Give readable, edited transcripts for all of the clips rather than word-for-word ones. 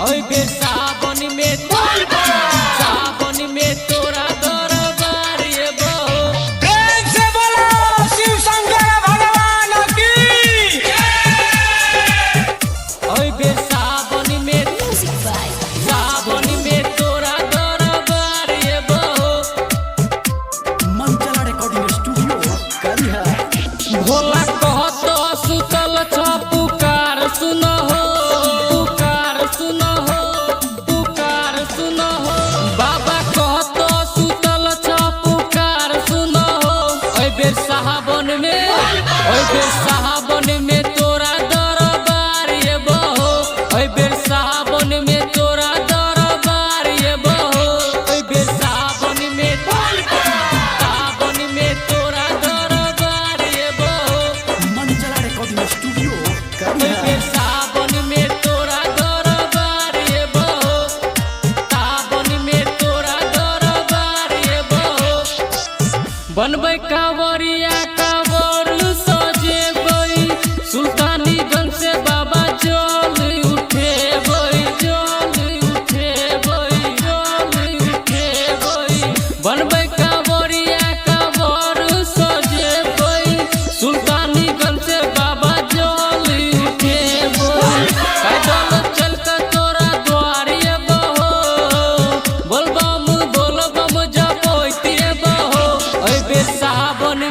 ओए बे सावन में तोरा दरबार ये बहो। प्रेम से बोलो शिव शंकर भगवान की। ओए बे सावन में तोरा दरबार ये बहो। मंचला रिकॉर्डिंग स्टूडियो करिहा। भोला कहत सुतल छ पुकार सुनो हो, पुकार सुनो हो, पुकार सुनो हो। बाबा कहत सुतल छ पुकार सुनो हो। ओए बे सावन में तोरा दरबार ये बहो। ओए बे सावन में तोरा दरबार ये बहो। ओए बे सावन में तोरा दरबार ये बहो। मंचला रिकॉर्डिंग स्टूडियो ओए करिहा। बे सावन में तोरा दरबार ये बहो। सावन में तोरा दरबार ये बहो। बनबै कांवरिया कांवर सजेबै, सुल्तानीगंज से बाबा जल उठेबै, जल उठेबै, जल उठेबै। बनबै कांवरिया कांवर सजेबै, सुल्तानीगंज से बाबा जल उठेबै। पैदल चल के तोरा द्वार ये बहो। बोलबम बोलबम जपैत ये बहो। ओए बे सावन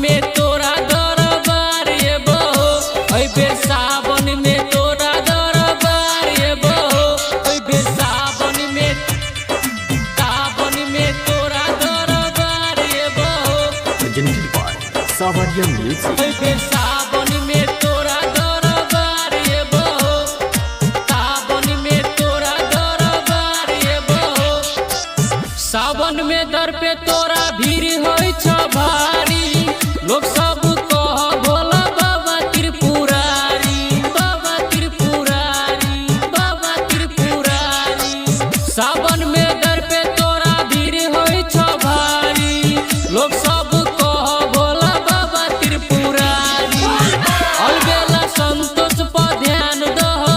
में तोरा दरबार ये बहो। ओए बे सावन में तोरा दरबार ये बहो। ओए बे सावन में तोरा दरबार ये बहो। प्रेजेंटेड बाय सावरिया म्यूजिक। ओए बे सावन में तोरा दरबार ये बहो। सावन में तोरा दरबार ये बहो। सावन में दर पे तोरा भीड़ होइ छ भारी। लोग सब कह भोला बाबा त्रिपुरारी, बाबा त्रिपुरारी, बाबा त्रिपुरारी। सावन में दर पे तोरा भीड़ होइ छ भारी। लोग सब कह भोला बाबा त्रिपुरारी। अलबेला संतोष पर ध्यान दहो।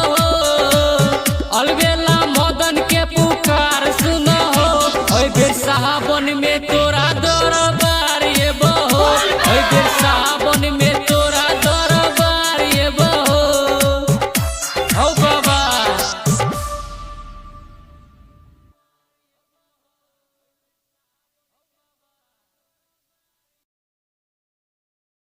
अलबेला मदन के पुकार सुनो हो। ओए बे सावन में तोरा दरबार ये बहो। ओए बे सावन में